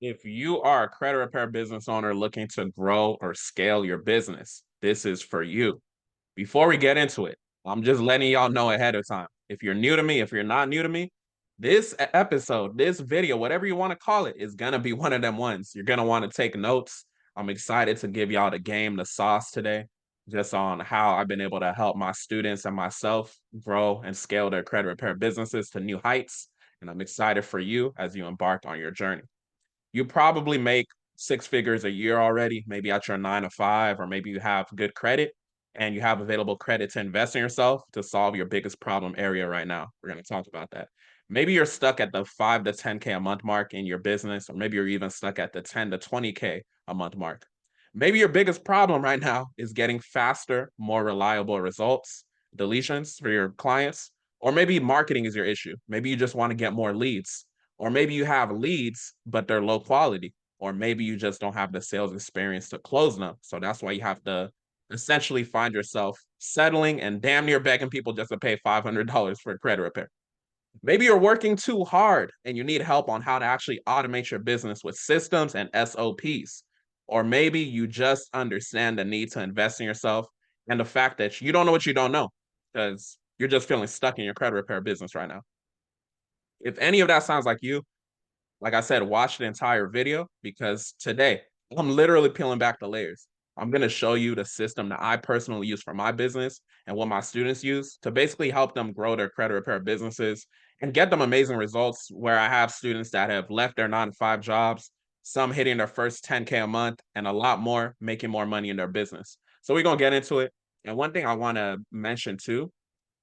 If you are a credit repair business owner looking to grow or scale your business, this is for you. Before we get into it, I'm just letting y'all know ahead of time. If you're new to me, if you're not new to me, this episode, this video, whatever you want to call it, is going to be one of them ones. You're going to want to take notes. I'm excited to give y'all the game, the sauce today, just on how I've been able to help my students and myself grow and scale their credit repair businesses to new heights. And I'm excited for you as you embark on your journey. You probably make six figures a year already, maybe at your 9 to 5, or maybe you have good credit and you have available credit to invest in yourself to solve your biggest problem area right now. We're going to talk about that. Maybe you're stuck at the 5 to 10K a month mark in your business, or maybe you're even stuck at the 10 to 20K a month mark. Maybe your biggest problem right now is getting faster, more reliable results, deletions for your clients, or maybe marketing is your issue. Maybe you just want to get more leads, or maybe you have leads, but they're low quality, or maybe you just don't have the sales experience to close them. So that's why you have to essentially find yourself settling and damn near begging people just to pay $500 for a credit repair. Maybe you're working too hard and you need help on how to actually automate your business with systems and SOPs. Or maybe you just understand the need to invest in yourself and the fact that you don't know what you don't know because you're just feeling stuck in your credit repair business right now. If any of that sounds like you, like I said, watch the entire video because today I'm literally peeling back the layers. I'm going to show you the system that I personally use for my business and what my students use to basically help them grow their credit repair businesses and get them amazing results. Where I have students that have left their 9 to 5 jobs, some hitting their first 10K a month, and a lot more making more money in their business. So we're going to get into it. And one thing I want to mention too,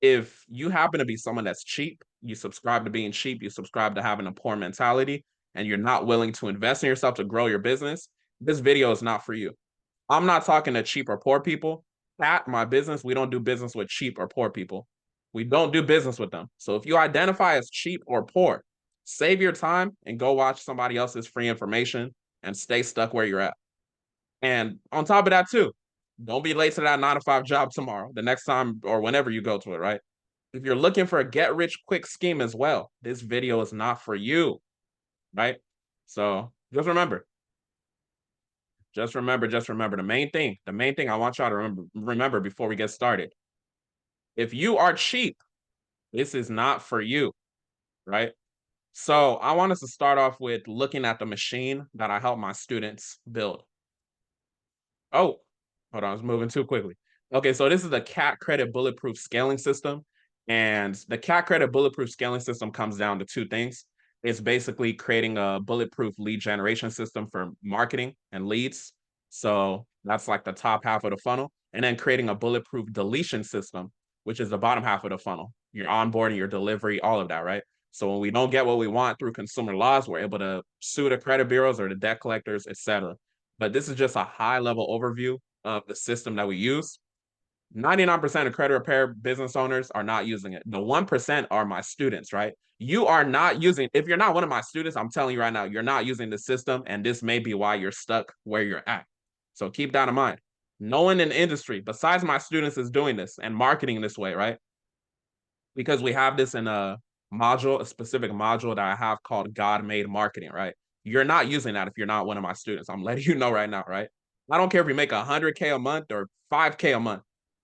if you happen to be someone that's cheap, you subscribe to being cheap, you subscribe to having a poor mentality, and you're not willing to invest in yourself to grow your business, this video is not for you. I'm not talking to cheap or poor people. At my business, we don't do business with cheap or poor people. We don't do business with them. So if you identify as cheap or poor, save your time and go watch somebody else's free information and stay stuck where you're at. And on top of that, too, don't be late to that 9 to 5 job tomorrow, the next time or whenever you go to it, right? If you're looking for a get rich quick scheme as well, this video is not for you, right? So just remember the main thing I want y'all to remember before we get started. If you are cheap, this is not for you, right? So I want us to start off with looking at the machine that I help my students build. Oh, hold on, I was moving too quickly. Okay, so this is the CAT Credit Bulletproof Scaling System. And the CAT Credit Bulletproof Scaling System comes down to two things. It's basically creating a bulletproof lead generation system for marketing and leads. So that's like the top half of the funnel. And then creating a bulletproof deletion system, which is the bottom half of the funnel. Your onboarding, your delivery, all of that, right? So when we don't get what we want through consumer laws, we're able to sue the credit bureaus or the debt collectors, etc. But this is just a high level overview of the system that we use. 99% of credit repair business owners are not using it. The 1% are my students, right? You are not using, if you're not one of my students, I'm telling you right now, you're not using the system, and this may be why you're stuck where you're at. So keep that in mind. No one in the industry besides my students is doing this and marketing this way, right? Because we have this in a module, a specific module that I have called God Made Marketing, right? You're not using that if you're not one of my students. I'm letting you know right now, right? I don't care if you make 100K a month or 5K a month.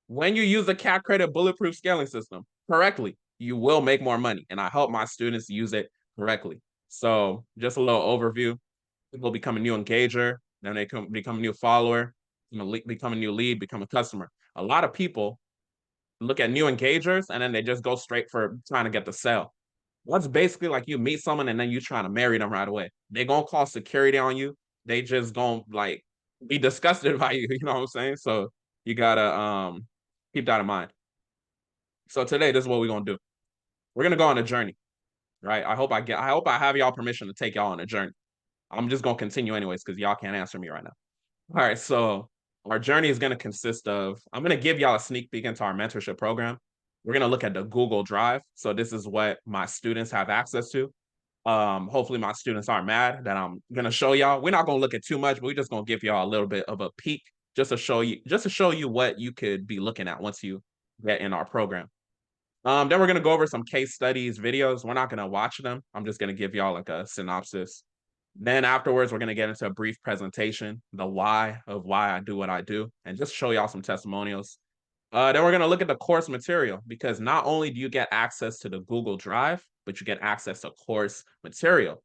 When you use the CAP Credit Bulletproof Scaling System correctly, you will make more money. And I help my students use it correctly. So just a little overview. People become a new engager, then they become a new follower, become a new lead, become a customer. A lot of people look at new engagers and then they just go straight for trying to get the sale. That's basically like you meet someone and then you trying to marry them right away. They gonna call security on you. They just gonna like be disgusted by you. You know what I'm saying? So you gotta keep that in mind. So today, this is what we're gonna do. We're gonna go on a journey, right? I hope I have y'all permission to take y'all on a journey. I'm just gonna continue anyways because y'all can't answer me right now. All right, so our journey is going to consist of, I'm going to give y'all a sneak peek into our mentorship program. We're going to look at the Google Drive. So this is what my students have access to. Hopefully my students aren't mad that I'm going to show y'all. We're not going to look at too much, but we're just going to give y'all a little bit of a peek just to show you what you could be looking at once you get in our program. Then we're going to go over some case studies, videos. We're not going to watch them. I'm just going to give y'all like a synopsis. Then afterwards, we're going to get into a brief presentation, the why of why I do what I do, and just show y'all some testimonials. Then we're going to look at the course material because not only do you get access to the Google Drive, but you get access to course material.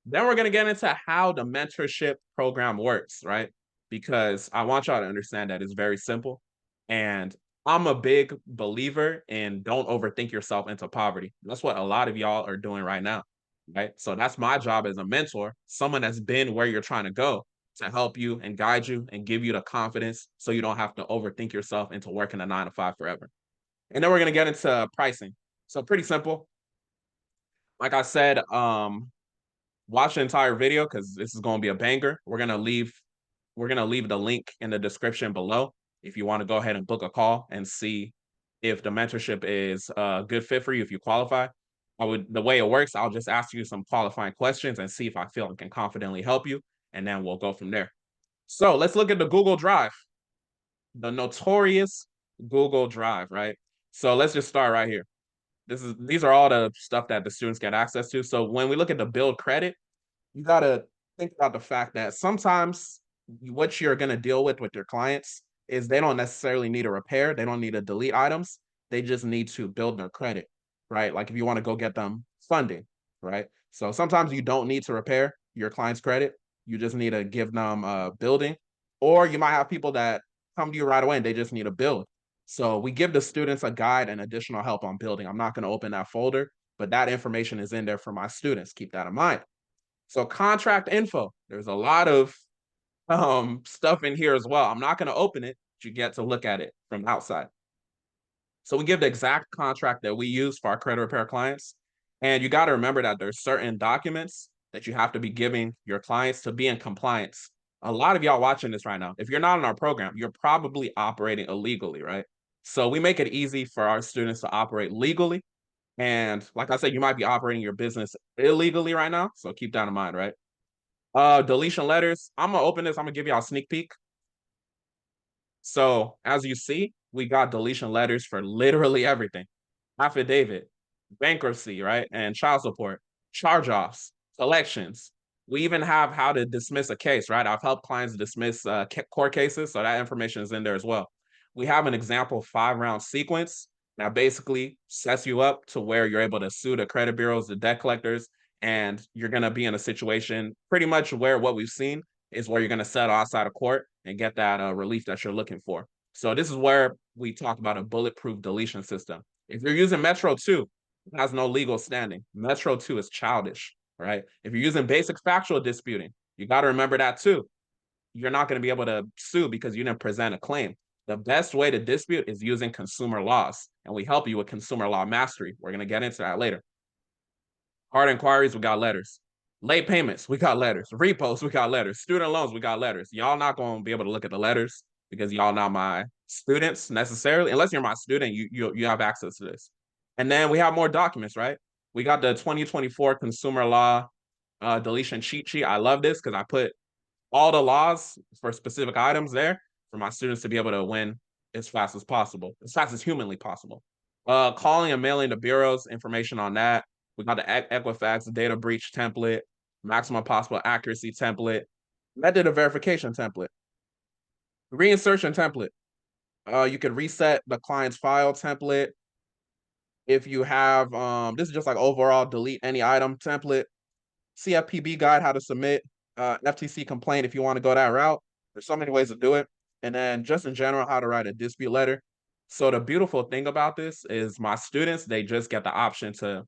Then we're going to get into how the mentorship program works, right? Because I want y'all to understand that it's very simple. And I'm a big believer in don't overthink yourself into poverty. That's what a lot of y'all are doing right now, right? So that's my job as a mentor, someone that's been where you're trying to go to help you and guide you and give you the confidence so you don't have to overthink yourself into working a 9 to 5 forever. And then we're going to get into pricing. So pretty simple. Like I said, watch the entire video because this is going to be a banger. We're gonna leave the link in the description below if you want to go ahead and book a call and see if the mentorship is a good fit for you. If you qualify, the way it works, I'll just ask you some qualifying questions and see if I feel I can confidently help you, and then we'll go from there. So let's look at the Google Drive, the notorious Google Drive, right? So let's just start right here. These are all the stuff that the students get access to. So when we look at the build credit, you got to think about the fact that sometimes what you're going to deal with your clients is they don't necessarily need a repair. They don't need to delete items. They just need to build their credit, right? Like if you want to go get them funding, right? So sometimes you don't need to repair your client's credit. You just need to give them building, or you might have people that come to you right away and they just need a build. So we give the students a guide and additional help on building. I'm not going to open that folder, but that information is in there for my students. Keep that in mind. So contract info, there's a lot of stuff in here as well. I'm not going to open it, but you get to look at it from outside. So we give the exact contract that we use for our credit repair clients. And you got to remember that there's certain documents that you have to be giving your clients to be in compliance. A lot of y'all watching this right now, if you're not in our program, you're probably operating illegally, right? So we make it easy for our students to operate legally. And like I said, you might be operating your business illegally right now. So keep that in mind, right? Deletion letters. I'm gonna open this. I'm gonna give y'all a sneak peek. So as you see, we got deletion letters for literally everything. Affidavit, bankruptcy, right? And child support, charge-offs, collections. We even have how to dismiss a case, right? I've helped clients dismiss court cases, so that information is in there as well. We have an example 5-round sequence that basically sets you up to where you're able to sue the credit bureaus, the debt collectors, and you're going to be in a situation pretty much where what we've seen is where you're going to settle outside of court and get that relief that you're looking for. So this is where we talk about a bulletproof deletion system. If you're using Metro 2, it has no legal standing. Metro 2 is childish, right? If you're using basic factual disputing, you got to remember that too. You're not going to be able to sue because you didn't present a claim. The best way to dispute is using consumer laws, and we help you with consumer law mastery. We're going to get into that later. Hard inquiries, we got letters. Late payments, we got letters. Repos, we got letters. Student loans, we got letters. Y'all not going to be able to look at the letters because y'all not my students necessarily. Unless you're my student, you have access to this. And then we have more documents, right? We got the 2024 consumer law deletion cheat sheet. I love this because I put all the laws for specific items there for my students to be able to win as fast as possible, as fast as humanly possible. Calling and mailing the bureaus, information on that. We got the Equifax data breach template, maximum possible accuracy template, method of verification template, reinsertion template. You can reset the client's file template. If you have, this is just like overall delete any item template, CFPB guide, how to submit, FTC complaint if you want to go that route. There's so many ways to do it. And then just in general, how to write a dispute letter. So the beautiful thing about this is my students, they just get the option to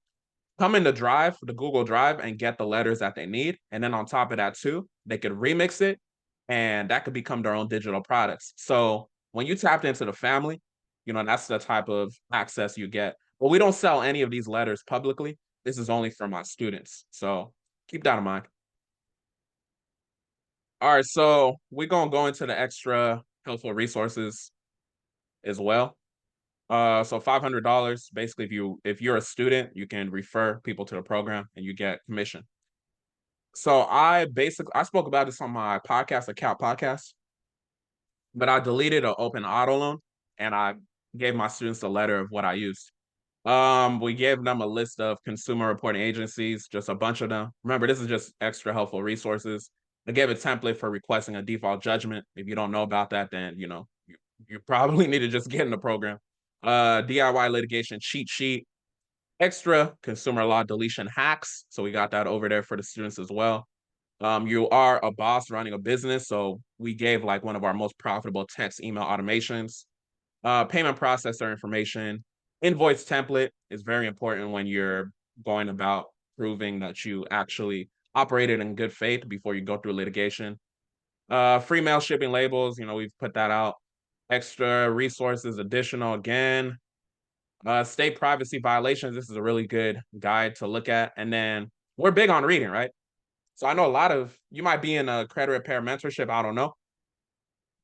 come in the Drive, the Google Drive, and get the letters that they need. And then on top of that too, they could remix it and that could become their own digital products. So when you tapped into the family, that's the type of access you get. But we don't sell any of these letters publicly. This is only for my students. So keep that in mind. All right, so we're gonna go into the extra helpful resources as well. So $500 basically, if you're a student, you can refer people to the program and you get commission. So I spoke about this on my podcast, Account Podcast, but I deleted an open auto loan and I gave my students a letter of what I used. We gave them a list of consumer reporting agencies, just a bunch of them. Remember, this is just extra helpful resources. I gave a template for requesting a default judgment. If you don't know about that, then you probably need to just get in the program. DIY litigation cheat sheet, extra consumer law deletion hacks. So we got that over there for the students as well. You are a boss running a business, so we gave like one of our most profitable text email automations. Payment processor information, invoice template is very important when you're going about proving that you actually operated in good faith before you go through litigation. Free mail shipping labels, we've put that out. Extra resources, additional again. State privacy violations. This is a really good guide to look at. And then we're big on reading, right? So I know a lot of you might be in a credit repair mentorship. I don't know.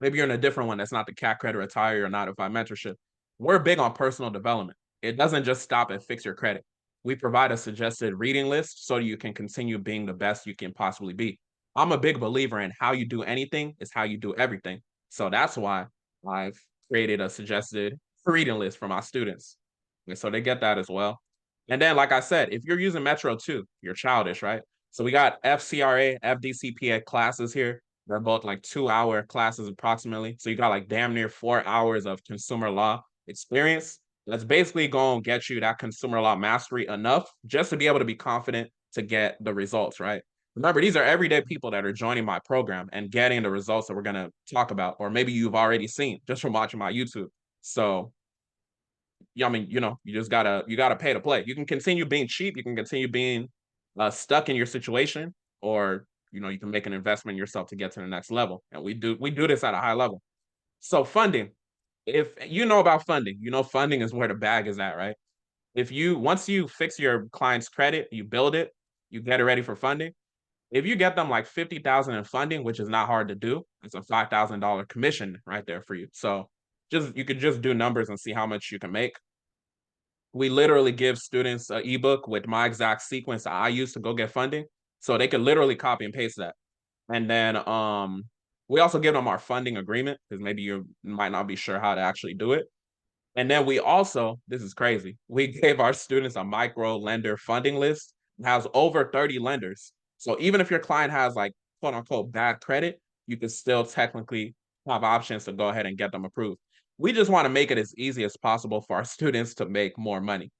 Maybe you're in a different one that's not the CAT credit retire or notified mentorship. We're big on personal development. It doesn't just stop at fix your credit. We provide a suggested reading list so you can continue being the best you can possibly be. I'm a big believer in how you do anything is how you do everything. So that's why I've created a suggested reading list for my students. And so they get that as well. And then, like I said, if you're using Metro too, you're childish, right? So we got FCRA, FDCPA classes here. They're both like 2-hour classes approximately. So you got like damn near 4 hours of consumer law experience. That's basically going to get you that consumer law mastery enough just to be able to be confident to get the results, right? Remember, these are everyday people that are joining my program and getting the results that we're going to talk about, or maybe you've already seen just from watching my YouTube. So, yeah, I mean, you just gotta pay to play. You can continue being cheap. You can continue being stuck in your situation, or you can make an investment in yourself to get to the next level. And we do this at a high level. So funding, if you know about funding, funding is where the bag is at, right? If you once you fix your client's credit, you build it, you get it ready for funding. If you get them like 50,000 in funding, which is not hard to do, it's a $5,000 commission right there for you. So you could just do numbers and see how much you can make. We literally give students an ebook with my exact sequence that I use to go get funding, so they could literally copy and paste that. And then we also give them our funding agreement because maybe you might not be sure how to actually do it. And then we also, this is crazy, we gave our students a micro lender funding list. It has over 30 lenders. So even if your client has like quote unquote bad credit, you can still technically have options to go ahead and get them approved. We just want to make it as easy as possible for our students to make more money.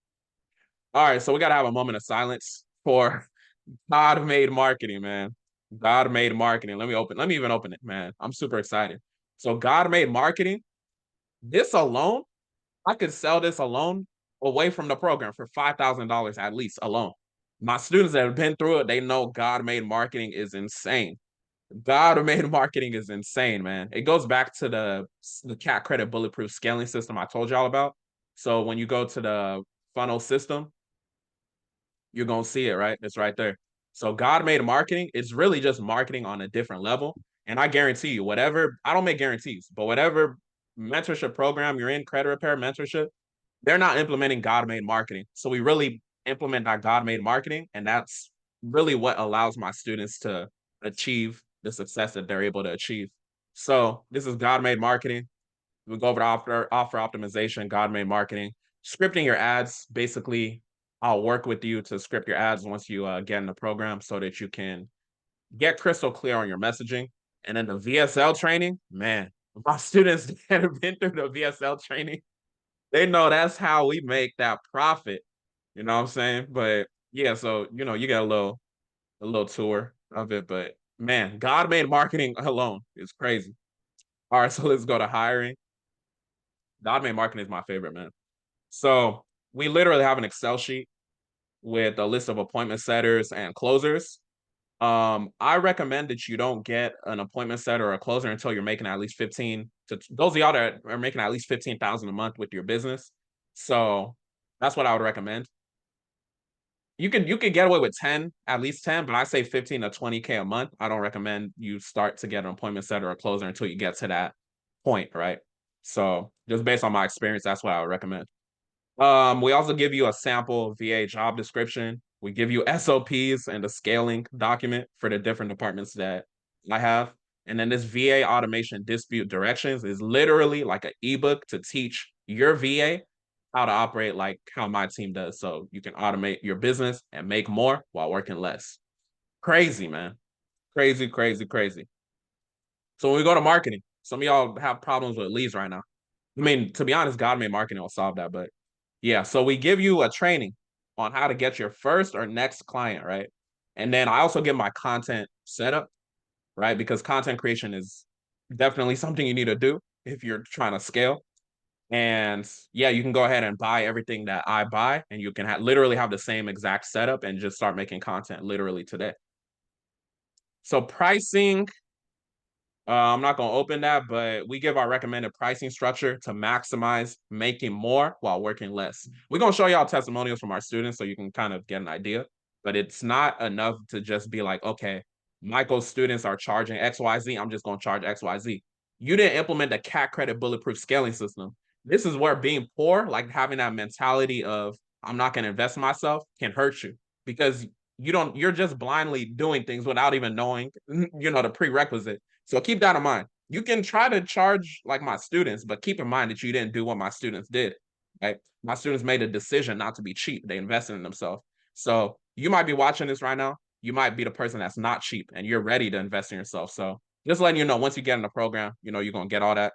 All right, so we got to have a moment of silence for God made marketing, man. God made marketing. Let me even open it, man. I'm super excited. So God made marketing. This alone, I could sell this alone away from the program for $5,000 at least alone. My students that have been through it, they know God made marketing is insane. God made marketing is insane, man. It goes back to the CAT credit bulletproof scaling system I told y'all about. So when you go to the funnel system, you're gonna see it, right? It's right there. So God made marketing, it's really just marketing on a different level. And I guarantee you, whatever, I don't make guarantees, but whatever mentorship program you're in, credit repair mentorship, they're not implementing God made marketing. So we really implement that God made marketing. And that's really what allows my students to achieve the success that they're able to achieve. So this is God made marketing. We'll go over the offer optimization, God made marketing, scripting your ads. Basically, I'll work with you to script your ads once you get in the program so that you can get crystal clear on your messaging. And then the VSL training, man, my students that have been through the VSL training, they know that's how we make that profit. You know what I'm saying? But yeah, so you get a little tour of it. But man, God made marketing alone is crazy. All right, so let's go to hiring. God made marketing is my favorite, man. So we literally have an Excel sheet with a list of appointment setters and closers. I recommend that you don't get an appointment setter or a closer until you're making at least 15 to those of y'all that are making at least 15,000 a month with your business. So that's what I would recommend. You can get away with 10, at least 10, but I say 15 to 20K a month. I don't recommend you start to get an appointment setter or a closer until you get to that point, right? So just based on my experience, that's what I would recommend. We also give you a sample VA job description. We give you SOPs and a scaling document for the different departments that I have. And then this VA automation dispute directions is literally like an ebook to teach your VA how to operate like how my team does. So you can automate your business and make more while working less. Crazy, man. Crazy, crazy, crazy. So when we go to marketing, some of y'all have problems with leads right now. I mean, to be honest, God made marketing will solve that. But yeah, so we give you a training on how to get your first or next client, right? And then I also give my content setup, right? Because content creation is definitely something you need to do if you're trying to scale. And yeah, you can go ahead and buy everything that I buy, and you can literally have the same exact setup and just start making content literally today. So pricing, I'm not going to open that, but we give our recommended pricing structure to maximize making more while working less. We're going to show y'all testimonials from our students so you can kind of get an idea, but it's not enough to just be like, okay, Michael's students are charging XYZ. I'm just going to charge XYZ. You didn't implement the CAC credit bulletproof scaling system. This is where being poor, like having that mentality of I'm not going to invest in myself, can hurt you because you're just blindly doing things without even knowing, the prerequisite. So keep that in mind. You can try to charge like my students, but keep in mind that you didn't do what my students did. Right? My students made a decision not to be cheap. They invested in themselves. So you might be watching this right now. You might be the person that's not cheap and you're ready to invest in yourself. So just letting you know, once you get in the program, you're going to get all that.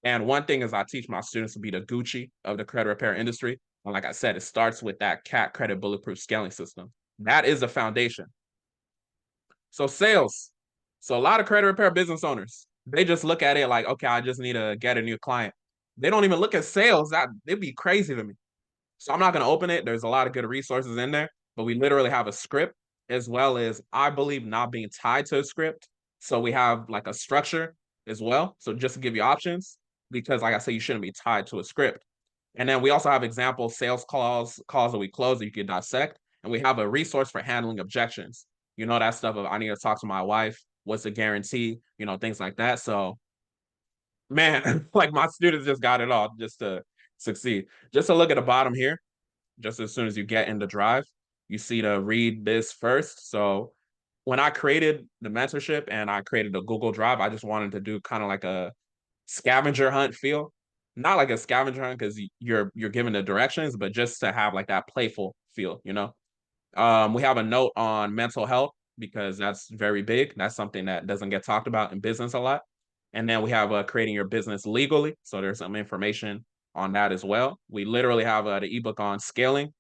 And one thing is I teach my students to be the Gucci of the credit repair industry. And like I said, it starts with that CAC credit bulletproof scaling system. That is the foundation. So sales. So a lot of credit repair business owners, they just look at it like, okay, I just need to get a new client. They don't even look at sales. It'd be crazy to me. So I'm not going to open it. There's a lot of good resources in there, but we literally have a script as well as I believe not being tied to a script. So we have like a structure as well. So just to give you options, because like I said, you shouldn't be tied to a script. And then we also have example sales calls that we close that you can dissect. And we have a resource for handling objections. That stuff of I need to talk to my wife. What's the guarantee? Things like that. So man, like my students just got it all just to succeed. Just to look at the bottom here, just as soon as you get in the drive, you see to read this first. So when I created the mentorship and I created the Google Drive, I just wanted to do kind of like a scavenger hunt feel. Not like a scavenger hunt because you're given the directions, but just to have like that playful feel. We have a note on mental health because that's very big. That's something that doesn't get talked about in business a lot. And then we have creating your business legally. So there's some information on that as well. We literally have the ebook on scaling,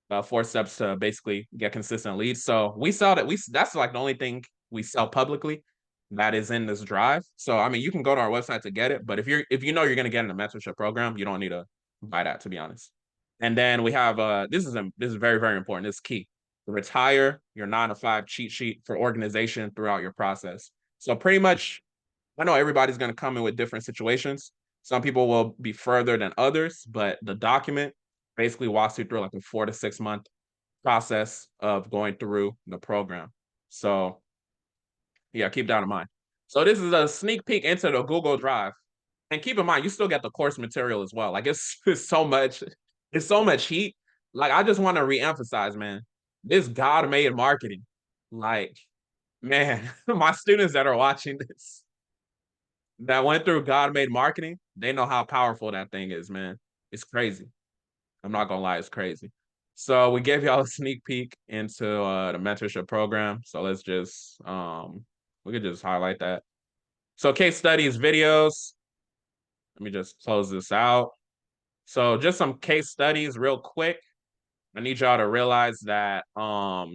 4 steps to basically get consistent leads. So we sell that. That's like the only thing we sell publicly that is in this drive. So I mean, you can go to our website to get it, but if you know you're going to get in a mentorship program, you don't need to buy that, to be honest. And then we have this is very, very important. This is key. Retire your 9 to 5 cheat sheet for organization throughout your process. So pretty much, I know everybody's going to come in with different situations. Some people will be further than others, but the document basically walks you through like a 4 to 6 month process of going through the program. So yeah, keep that in mind. So this is a sneak peek into the Google Drive. And keep in mind, you still get the course material as well. Like it's so much heat. Like I just want to reemphasize, man, this God-made marketing. Like, man, my students that are watching this that went through God-made marketing, they know how powerful that thing is, man. It's crazy. I'm not gonna lie, it's crazy. So we gave y'all a sneak peek into the mentorship program. So let's just we could just highlight that. So case studies, videos. Let me just close this out. So just some case studies real quick. I need y'all to realize that so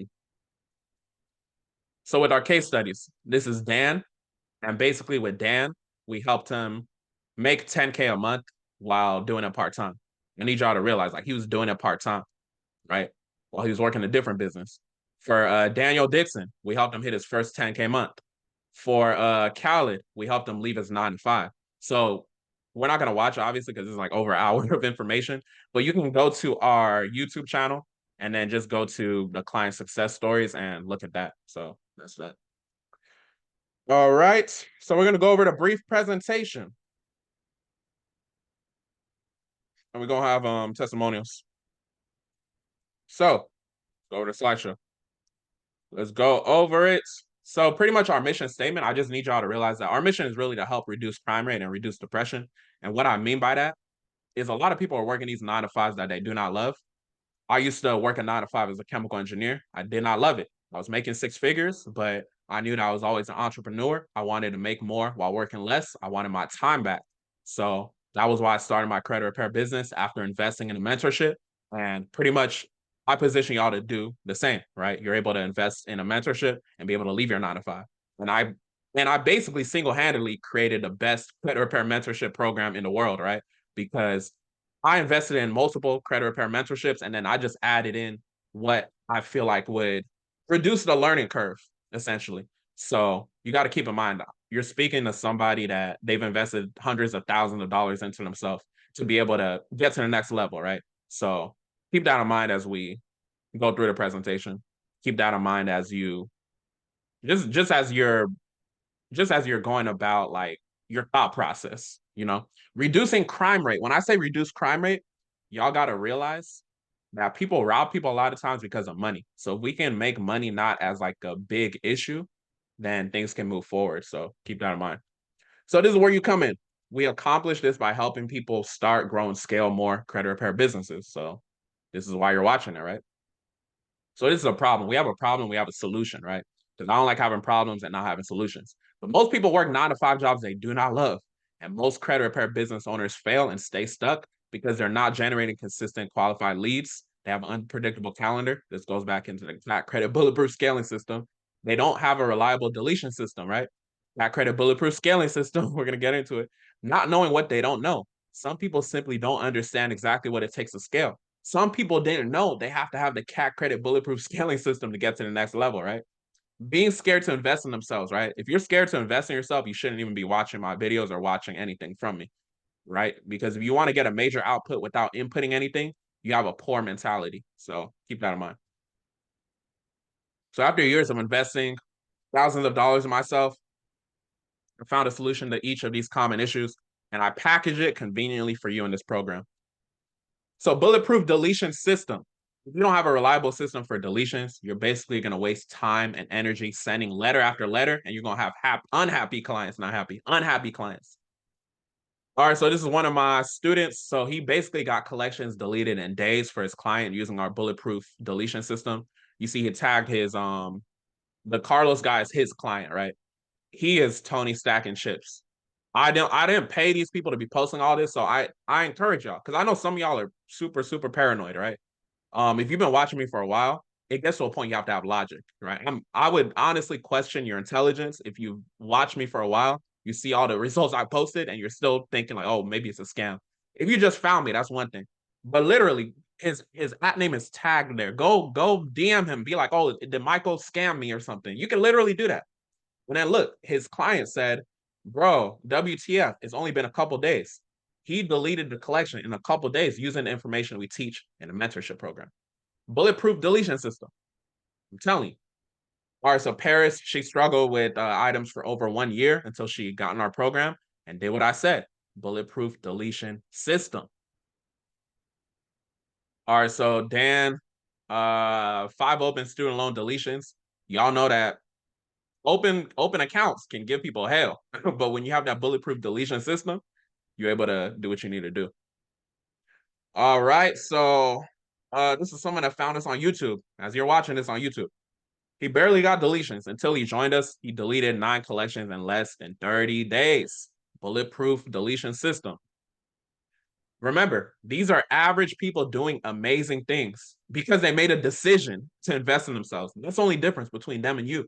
with our case studies, this is Dan. And basically with Dan, we helped him make 10K a month while doing it part-time. I need y'all to realize like he was doing it part-time, right? While he was working a different business. For Daniel Dixon, we helped him hit his first 10K month. For Khaled, we helped him leave his 9 to 5. So we're not gonna watch obviously because it's like over an hour of information, but you can go to our YouTube channel and then just go to the client success stories and look at that. So that's that. All right. So we're gonna go over the brief presentation. And we're gonna have testimonials. So go over the slideshow. Let's go over it. So pretty much our mission statement, I just need y'all to realize that our mission is really to help reduce crime rate and reduce depression. And what I mean by that is a lot of people are working these 9 to 5s that they do not love. I used to work a 9 to 5 as a chemical engineer. I did not love it. I was making 6 figures, but I knew that I was always an entrepreneur. I wanted to make more while working less. I wanted my time back. So that was why I started my credit repair business after investing in a mentorship. And pretty much I position y'all to do the same, right? You're able to invest in a mentorship and be able to leave your 9 to 5. And I basically single-handedly created the best credit repair mentorship program in the world, right? Because I invested in multiple credit repair mentorships, and then I just added in what I feel like would reduce the learning curve, essentially. So you got to keep in mind, you're speaking to somebody that they've invested hundreds of thousands of dollars into themselves to be able to get to the next level, right? So keep that in mind as we go through the presentation. Keep that in mind as you just as you're going about like your thought process, reducing crime rate. When I say reduce crime rate, y'all got to realize that people rob people a lot of times because of money. So if we can make money not as like a big issue, then things can move forward. So keep that in mind. So this is where you come in. We accomplish this by helping people start, grow, and scale more credit repair businesses. So this is why you're watching it, right? So this is a problem. We have a problem. We have a solution, right? Because I don't like having problems and not having solutions. But most people work 9 to 5 jobs they do not love. And most credit repair business owners fail and stay stuck because they're not generating consistent qualified leads. They have an unpredictable calendar. This goes back into the flat credit bulletproof scaling system. They don't have a reliable deletion system, right? That credit bulletproof scaling system, we're going to get into it. Not knowing what they don't know. Some people simply don't understand exactly what it takes to scale. Some people didn't know they have to have the CAC credit bulletproof scaling system to get to the next level, right? Being scared to invest in themselves, right? If you're scared to invest in yourself, you shouldn't even be watching my videos or watching anything from me, right? Because if you want to get a major output without inputting anything, you have a poor mentality. So keep that in mind. So after years of investing thousands of dollars in myself, I found a solution to each of these common issues, and I package it conveniently for you in this program. So bulletproof deletion system. If you don't have a reliable system for deletions, you're basically going to waste time and energy sending letter after letter, and you're going to have unhappy clients, not happy, unhappy clients. All right, so this is one of my students. So he basically got collections deleted in days for his client using our bulletproof deletion system. You see, he tagged the Carlos guy is his client, right? He is Tony stacking chips. I didn't pay these people to be posting all this, so I encourage y'all because I know some of y'all are super super paranoid, right? If you've been watching me for a while, it gets to a point you have to have logic, right? I would honestly question your intelligence if you watch me for a while. You see all the results I posted, and you're still thinking like, oh, maybe it's a scam. If you just found me, that's one thing. But literally, his at name is tagged there. Go DM him, be like, oh, did Michael scam me or something? You can literally do that. And then look, his client said, bro, WTF, it's only been a couple days. He deleted the collection in a couple days using the information we teach in the mentorship program. Bulletproof deletion system. I'm telling you. All right, so Paris, she struggled with items for over 1 year until she got in our program and did what I said. Bulletproof deletion system. All right, so Dan, 5 open student loan deletions. Y'all know that open accounts can give people hell, but when you have that bulletproof deletion system, you're able to do what you need to do. All right, so this is someone that found us on YouTube. As you're watching this on YouTube, he barely got deletions until he joined us. He deleted 9 collections in less than 30 days. Bulletproof deletion system. Remember, these are average people doing amazing things because they made a decision to invest in themselves. That's the only difference between them and you.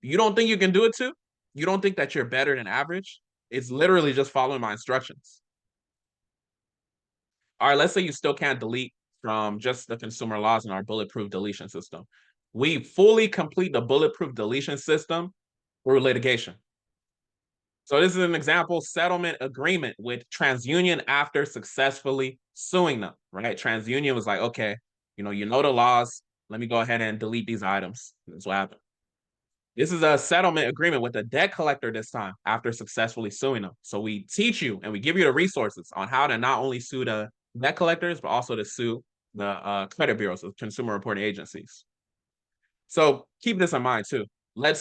You don't think you can do it too? You don't think that you're better than average? It's literally just following my instructions. All right, let's say you still can't delete from just the consumer laws in our bulletproof deletion system. We fully complete the bulletproof deletion system through litigation. So this is an example settlement agreement with TransUnion after successfully suing them, right? TransUnion was like, okay, you know the laws. Let me go ahead and delete these items. That's what happened. This is a settlement agreement with the debt collector this time after successfully suing them. So we teach you and we give you the resources on how to not only sue the debt collectors, but also to sue the credit bureaus, the consumer reporting agencies. So keep this in mind too. Like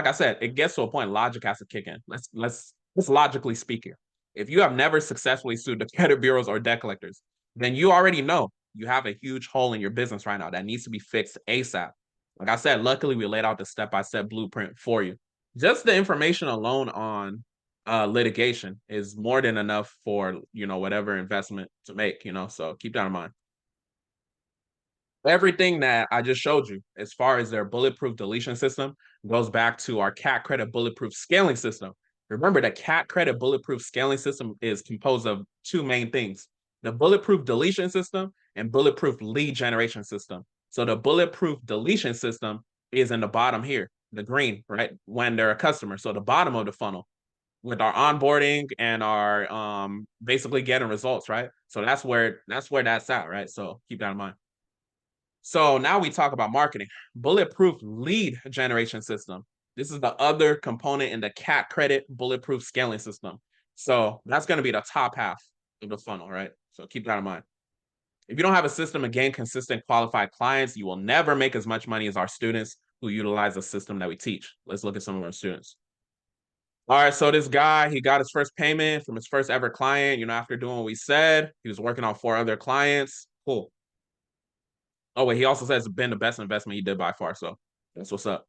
I said, it gets to a point logic has to kick in. Let's logically speak here. If you have never successfully sued the credit bureaus or debt collectors, then you already know you have a huge hole in your business right now that needs to be fixed ASAP. Like I said, luckily we laid out the step-by-step blueprint for you. Just the information alone on litigation is more than enough for whatever investment to make. So keep that in mind. Everything that I just showed you, as far as their bulletproof deletion system, goes back to our CAT credit bulletproof scaling system. Remember, the CAT credit bulletproof scaling system is composed of two main things: the bulletproof deletion system and bulletproof lead generation system. So the bulletproof deletion system is in the bottom here, the green, right? When they're a customer. So the bottom of the funnel with our onboarding and our basically getting results, right? So that's at, right? So keep that in mind. So now we talk about marketing. Bulletproof lead generation system. This is the other component in the CAT credit bulletproof scaling system. So that's going to be the top half of the funnel, right? So keep that in mind. If you don't have a system to gain consistent qualified clients, you will never make as much money as our students who utilize the system that we teach. Let's look at some of our students. All right, so this guy, he got his first payment from his first ever client, after doing what we said. He was working on 4 other clients. Cool. Oh, wait, he also says it's been the best investment he did by far. So that's what's up.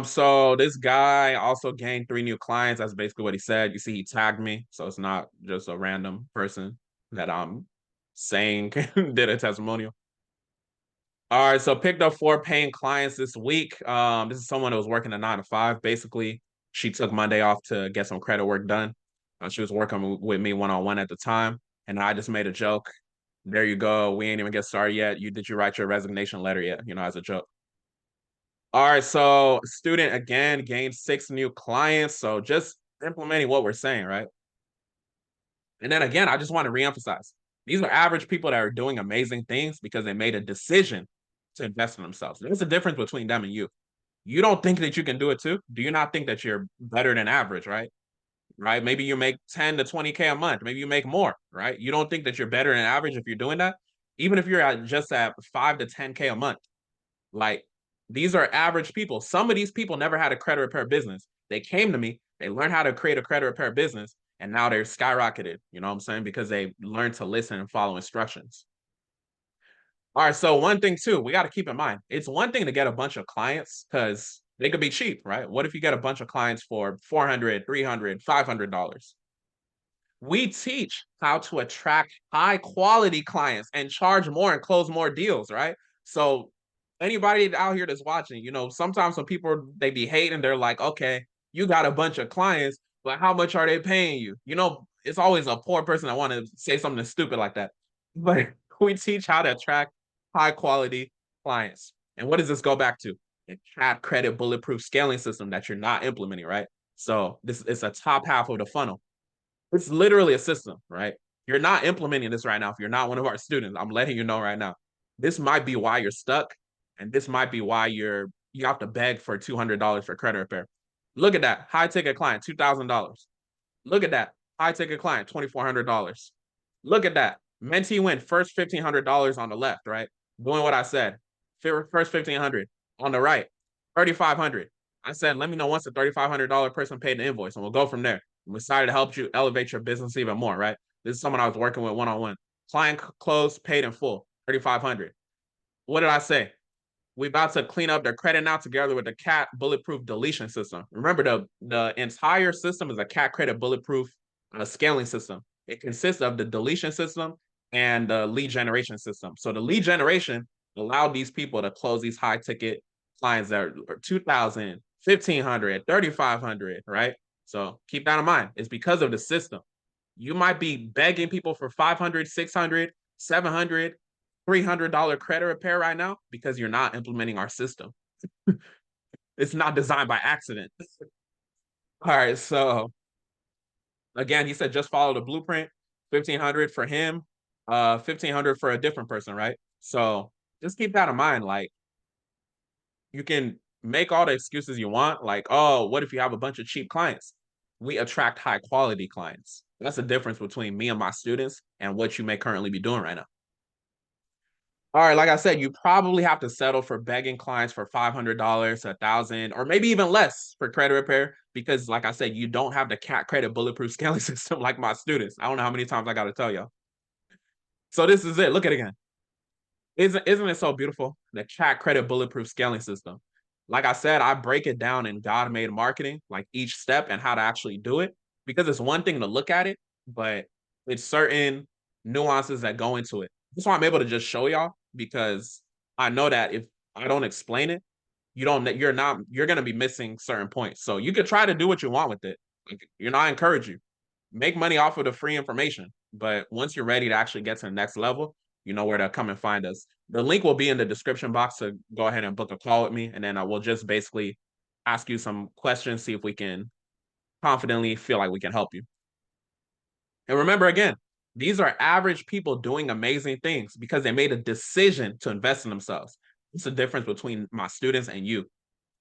So this guy also gained 3 new clients. That's basically what he said. You see, he tagged me, so it's not just a random person that I'm saying did a testimonial. All right, so picked up 4 paying clients this week. This is someone that was working a 9 to 5. Basically, she took Monday off to get some credit work done. She was working with me one-on-one at the time, and I just made a joke. There you go. We ain't even get started yet. Did you write your resignation letter yet? As a joke. All right, so student again gained 6 new clients. So just implementing what we're saying, right? And then again, I just want to reemphasize these are average people that are doing amazing things because they made a decision to invest in themselves. There's a difference between them and you. You don't think that you can do it too? Do you not think that you're better than average, right? Right? Maybe you make 10 to 20K a month. Maybe you make more, right? You don't think that you're better than average if you're doing that? Even if you're just at 5 to 10K a month. Like, these are average people. Some of these people never had a credit repair business. They came to me, they learned how to create a credit repair business, and now they're skyrocketed. You know what I'm saying? Because they learned to listen and follow instructions. All right, so one thing too, we got to keep in mind, it's one thing to get a bunch of clients because they could be cheap, right? What if you get a bunch of clients for $400, $300, $500? We teach how to attract high quality clients and charge more and close more deals, right? So anybody out here that's watching, sometimes when people they be hating, they're like, okay, you got a bunch of clients, but how much are they paying you? It's always a poor person that want to say something stupid like that. But we teach how to attract high quality clients. And what does this go back to? A CAT credit bulletproof scaling system that you're not implementing, right? So this is a top half of the funnel. It's literally a system, right? You're not implementing this right now if you're not one of our students. I'm letting you know right now. This might be why you're stuck, and this might be why you have to beg for $200 for credit repair. Look at that high ticket client, $2,000. Look at that high ticket client, $2,400. Look at that mentee win first $1,500 on the left, right? Doing what I said. First 1,500 on the right, 3,500. I said, let me know once the $3,500 person paid the invoice, and we'll go from there. I'm excited to help you elevate your business even more, right? This is someone I was working with one-on-one. Client closed, paid in full, 3,500. What did I say? We about to clean up their credit now together with the CAT bulletproof deletion system. Remember, the entire system is a CAT credit bulletproof scaling system. It consists of the deletion system and the lead generation system. So the lead generation allowed these people to close these high ticket clients that are 2,000, 1,500, 3,500, right? So keep that in mind. It's because of the system. You might be begging people for 500, 600, 700, $300 credit repair right now because you're not implementing our system. It's not designed by accident. All right, so again, he said just follow the blueprint. 1,500 for him, 1,500 for a different person, right? So just keep that in mind. Like, you can make all the excuses you want, like, oh, what if you have a bunch of cheap clients? We attract high quality clients. That's the difference between me and my students and what you may currently be doing right now. All right, like I said, you probably have to settle for begging clients for $500, $1,000, or maybe even less for credit repair because, like I said, you don't have the cat credit bulletproof scaling system like my students. I don't know how many times I got to tell y'all. So this is it. Look at it again. Isn't it so beautiful? The cat credit bulletproof scaling system. Like I said, I break it down in God made marketing, like each step and how to actually do it, because it's one thing to look at it, but it's certain nuances that go into it. That's why I'm able to just show y'all, because I know that if I don't explain it, you're gonna be missing certain points. So you could try to do what you want with it. Like, you're not encourage you. Make money off of the free information. But once you're ready to actually get to the next level, you know where to come and find us. The link will be in the description box to go ahead and book a call with me. And then I will just basically ask you some questions, see if we can confidently feel like we can help you. And remember again, these are average people doing amazing things because they made a decision to invest in themselves. It's the difference between my students and you.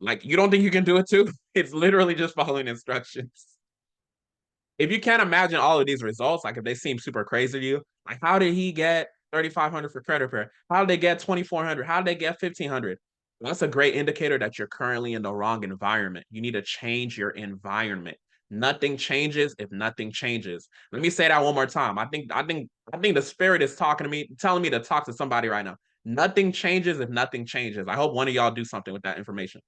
Like, you don't think you can do it too? It's literally just following instructions. If you can't imagine all of these results, like if they seem super crazy to you, like how did he get 3,500 for credit repair? How did they get 2,400? How did they get 1,500? That's a great indicator that you're currently in the wrong environment. You need to change your environment. Nothing changes if nothing changes. Let me say that one more time. I think the spirit is talking to me, telling me to talk to somebody right now. Nothing changes if nothing changes. I hope one of y'all do something with that information.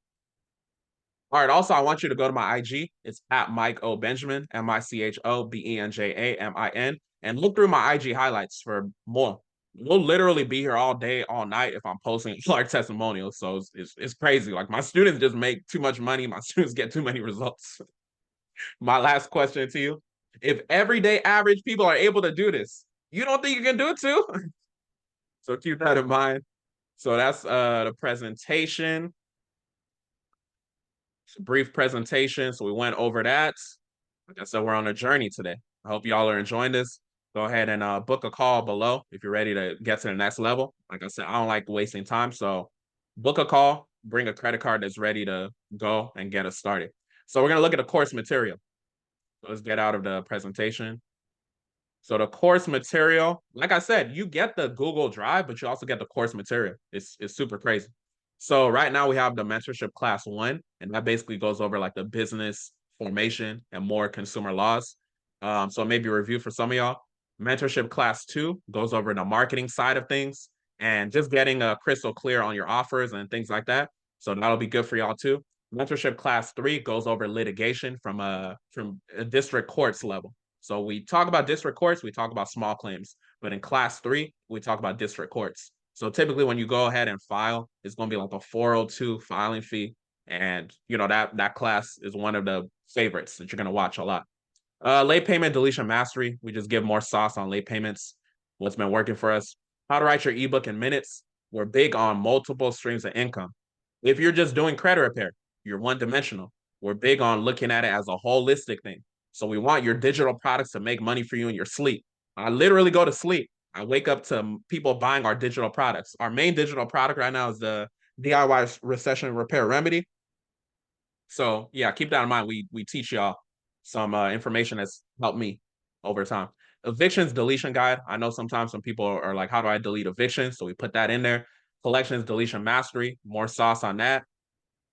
All right. Also, I want you to go to my IG. It's at Mike O Benjamin, MichOBenjamin, and look through my IG highlights for more. We'll literally be here all day, all night if I'm posting our testimonials. So it's crazy. Like, my students just make too much money. My students get too many results. My last question to you: if everyday average people are able to do this, you don't think you can do it too? So keep that in mind. So that's the presentation. Brief presentation. So we went over that. Like I said, we're on a journey today. I hope y'all are enjoying this. Go ahead and book a call below if you're ready to get to the next level. Like I said, I don't like wasting time. So book a call, bring a credit card that's ready to go and get us started. So we're going to look at the course material. So let's get out of the presentation. So the course material, like I said, you get the Google Drive, but you also get the course material. It's super crazy. So right now we have the mentorship class 1, and that basically goes over like the business formation and more consumer laws. So maybe a review for some of y'all. Mentorship class 2 goes over the marketing side of things and just getting crystal clear on your offers and things like that. So that'll be good for y'all too. Mentorship class 3 goes over litigation from a district courts level. So we talk about district courts, we talk about small claims, but in class 3, we talk about district courts. So typically when you go ahead and file, it's going to be like a 402 filing fee. And you know, that class is one of the favorites that you're going to watch a lot. Late payment deletion mastery. We just give more sauce on late payments. What's been working for us. How to write your ebook in minutes. We're big on multiple streams of income. If you're just doing credit repair, you're one dimensional. We're big on looking at it as a holistic thing. So we want your digital products to make money for you in your sleep. I literally go to sleep. I wake up to people buying our digital products. Our main digital product right now is the DIY recession repair remedy. So yeah, keep that in mind. We teach y'all some information that's helped me over time. Evictions deletion guide. I know sometimes some people are like, how do I delete evictions? So we put that in there. Collections deletion mastery. More sauce on that.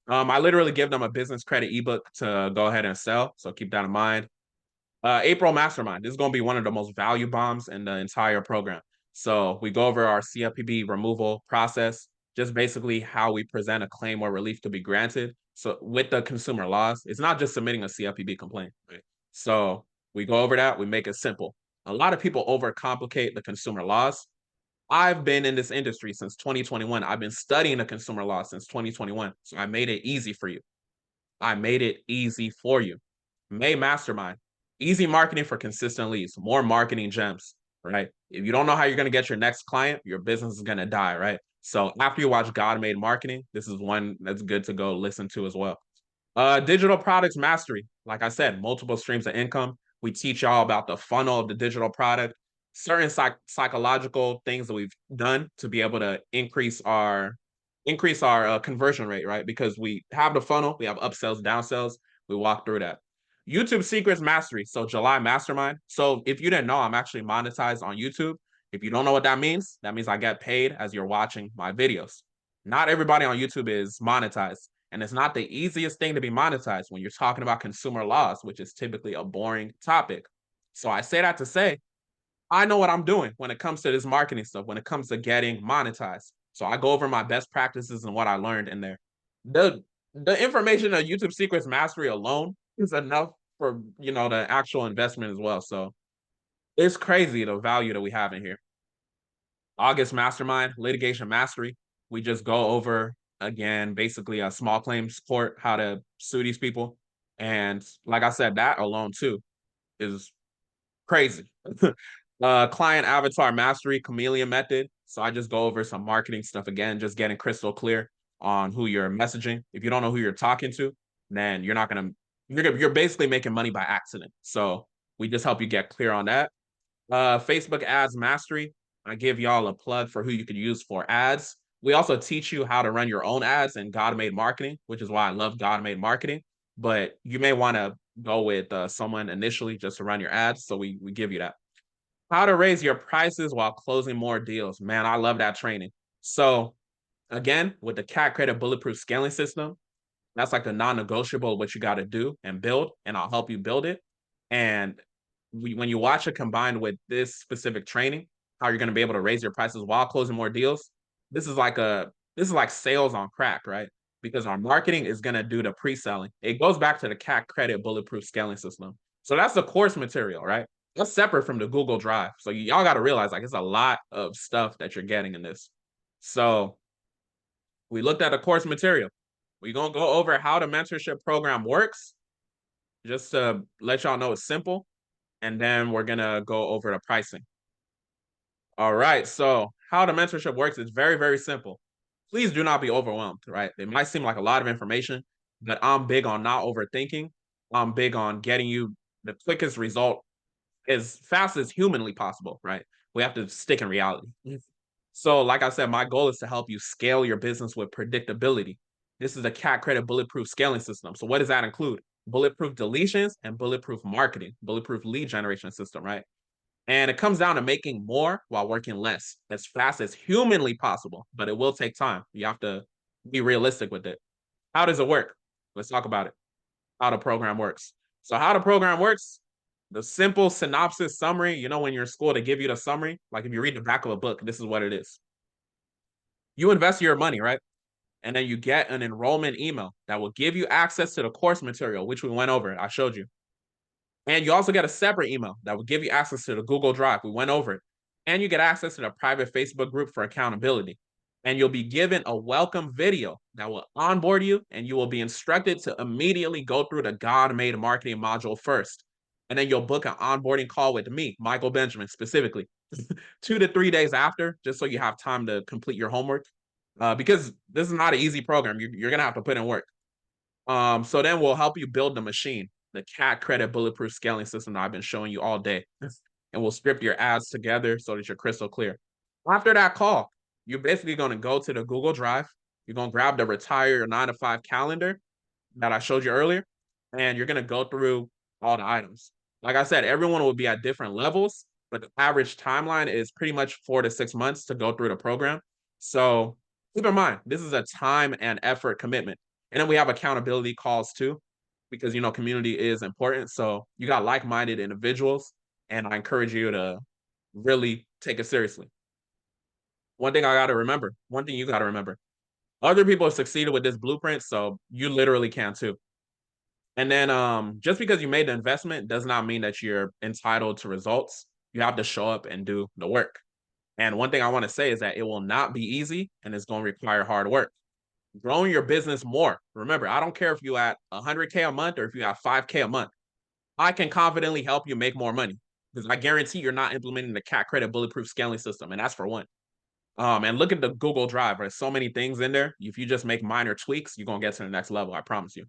I literally give them a business credit ebook to go ahead and sell. So keep that in mind. April Mastermind. This is going to be one of the most value bombs in the entire program. So we go over our CFPB removal process, just basically how we present a claim or relief to be granted. So with the consumer laws, it's not just submitting a CFPB complaint. Right? So we go over that. We make it simple. A lot of people overcomplicate the consumer laws. I've been in this industry since 2021. I've been studying the consumer law since 2021. So I made it easy for you. I made it easy for you. May Mastermind, easy marketing for consistent leads, more marketing gems, right? If you don't know how you're going to get your next client, your business is going to die, right? So after you watch God Made Marketing, this is one that's good to go listen to as well. Digital products mastery. Like I said, multiple streams of income. We teach y'all about the funnel of the digital product, certain psychological things that we've done to be able to increase our conversion rate, right? Because we have the funnel, we have upsells, downsells. We walk through that. YouTube secrets mastery. So July mastermind. So if you didn't know, I'm actually monetized on YouTube. If you don't know what that means I get paid as you're watching my videos. Not everybody on YouTube is monetized. And it's not the easiest thing to be monetized when you're talking about consumer laws, which is typically a boring topic. So I say that to say, I know what I'm doing when it comes to this marketing stuff, when it comes to getting monetized. So I go over my best practices and what I learned in there. The the information of YouTube Secrets Mastery alone is enough for the actual investment as well. So it's crazy the value that we have in here. August Mastermind, Litigation Mastery. We just go over again, basically a small claims court, how to sue these people. And like I said, that alone too is crazy. Client avatar mastery, chameleon method. So I just go over some marketing stuff again, just getting crystal clear on who you're messaging. If you don't know who you're talking to, then you're basically making money by accident. So we just help you get clear on that. Facebook ads mastery. I give y'all a plug for who you could use for ads. We also teach you how to run your own ads in God Made Marketing, which is why I love God Made Marketing. But you may want to go with someone initially just to run your ads. So we give you that. How to raise your prices while closing more deals. Man, I love that training. So again, with the CAC credit bulletproof scaling system, that's like a non-negotiable what you got to do and build, and I'll help you build it. And when you watch it combined with this specific training, how you're going to be able to raise your prices while closing more deals, this is like sales on crack, right? Because our marketing is going to do the pre-selling. It goes back to the CAC credit bulletproof scaling system. So that's the course material, right? That's separate from the Google Drive. So y'all got to realize like it's a lot of stuff that you're getting in this. So we looked at the course material. We're going to go over how the mentorship program works, just to let y'all know it's simple. And then we're going to go over the pricing. All right. So how the mentorship works is very, very simple. Please do not be overwhelmed, right? It might seem like a lot of information, but I'm big on not overthinking. I'm big on getting you the quickest result as fast as humanly possible, right? We have to stick in reality. So, like I said, my goal is to help you scale your business with predictability. This is a CAC credit bulletproof scaling system. So, what does that include? Bulletproof deletions and bulletproof marketing, bulletproof lead generation system, right? And it comes down to making more while working less as fast as humanly possible, but it will take time. You have to be realistic with it. How does it work? Let's talk about it. How the program works. So, how the program works, the simple synopsis summary, when you're in school, they give you the summary. Like if you read the back of a book, this is what it is. You invest your money, right? And then you get an enrollment email that will give you access to the course material, which we went over. I showed you. And you also get a separate email that will give you access to the Google Drive. We went over it. And you get access to the private Facebook group for accountability. And you'll be given a welcome video that will onboard you, and you will be instructed to immediately go through the God Made Marketing module first. And then you'll book an onboarding call with me, Michael Benjamin, specifically, 2 to 3 days after, just so you have time to complete your homework. Because this is not an easy program. You're going to have to put in work. So then we'll help you build the machine, the CAC credit bulletproof scaling system that I've been showing you all day. And we'll script your ads together so that you're crystal clear. After that call, you're basically going to go to the Google Drive. You're going to grab the retire 9 to 5 calendar that I showed you earlier, and you're going to go through all the items. Like I said, everyone will be at different levels, but the average timeline is pretty much 4 to 6 months to go through the program. So keep in mind, this is a time and effort commitment. And then we have accountability calls too, because community is important. So you got like-minded individuals, and I encourage you to really take it seriously. One thing you got to remember, other people have succeeded with this blueprint, so you literally can too. And then just because you made the investment does not mean that you're entitled to results. You have to show up and do the work. And one thing I want to say is that it will not be easy, and it's going to require hard work. Growing your business more. Remember, I don't care if you at 100K a month or if you have 5K a month. I can confidently help you make more money because I guarantee you're not implementing the CAC credit bulletproof scaling system, and that's for one. And look at the Google Drive. There's so many things in there. If you just make minor tweaks, you're gonna get to the next level. I promise you.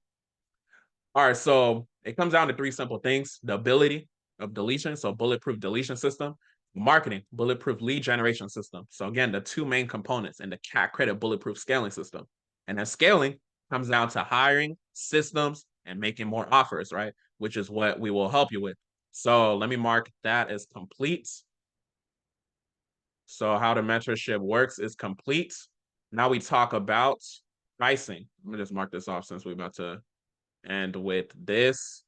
All right, so it comes down to 3 simple things: the ability of deletion, so bulletproof deletion system; marketing, bulletproof lead generation system. So again, the 2 main components in the CAC credit bulletproof scaling system. And then scaling comes down to hiring, systems, and making more offers, right? Which is what we will help you with. So let me mark that as complete. So how the mentorship works is complete. Now we talk about pricing. Let me just mark this off since we're about to end with this.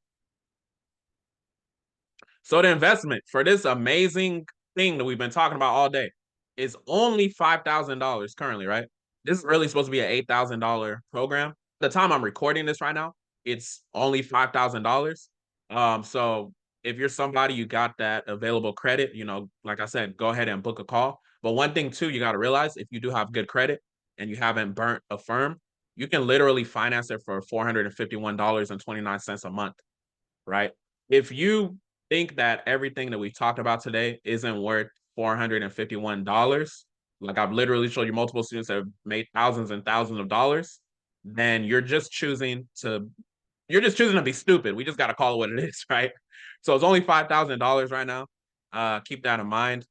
So the investment for this amazing thing that we've been talking about all day is only $5,000 currently, right? This is really supposed to be an $8,000 program. The time I'm recording this right now, it's only $5,000. So if you're somebody you got that available credit, like I said, go ahead and book a call. But one thing too, you got to realize if you do have good credit and you haven't burnt a firm, you can literally finance it for $451.29 a month, right? If you think that everything that we've talked about today isn't worth $451, like I've literally showed you multiple students that have made thousands and thousands of dollars, then you're just choosing to be stupid. We just got to call it what it is, right? So it's only $5,000 right now. Keep that in mind.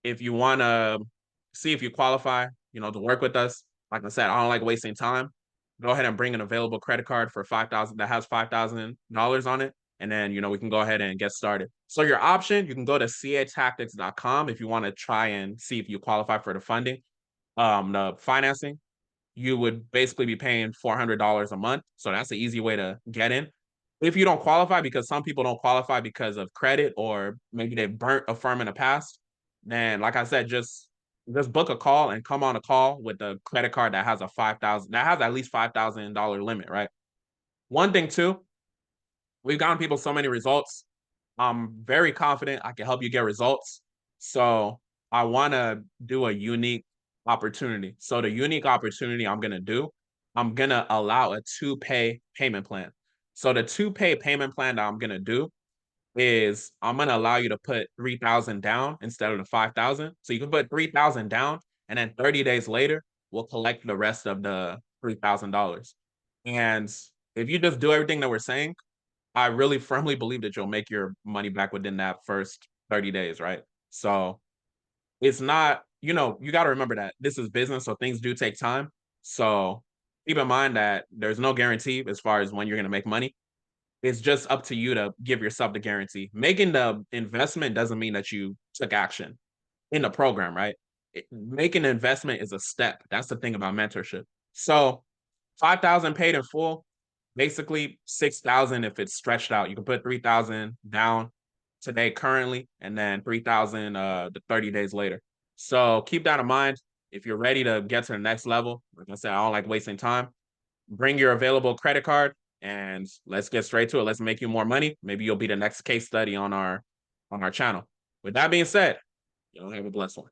If you want to see if you qualify, to work with us, like I said, I don't like wasting time. Go ahead and bring an available credit card for 5,000 that has $5,000 on it, and then we can go ahead and get started. So your option, you can go to catactics.com if you want to try and see if you qualify for the funding, the financing. You would basically be paying $400 a month. So that's an easy way to get in. If you don't qualify, because some people don't qualify because of credit or maybe they burnt a firm in the past, then like I said, just book a call and come on a call with a credit card that has at least $5,000 limit, right? One thing too, we've gotten people so many results. I'm very confident I can help you get results. So I want to do a unique opportunity. So the unique opportunity I'm going to allow a two-pay payment plan. So the two-pay payment plan that I'm going to do is I'm going to allow you to put 3,000 down instead of the 5,000. So you can put 3,000 down and then 30 days later, we'll collect the rest of the $3,000. And if you just do everything that we're saying, I really firmly believe that you'll make your money back within that first 30 days, right? So it's not, you got to remember that this is business, so things do take time. So keep in mind that there's no guarantee as far as when you're going to make money. It's just up to you to give yourself the guarantee. Making the investment doesn't mean that you took action in the program, right? Making an investment is a step. That's the thing about mentorship. So 5,000 paid in full, basically 6,000 if it's stretched out. You can put 3,000 down today currently, and then 3,000 the 30 days later. So keep that in mind. If you're ready to get to the next level, like I said, I don't like wasting time. Bring your available credit card and let's get straight to it. Let's make you more money. Maybe you'll be the next case study on our channel. With that being said, have a blessed one.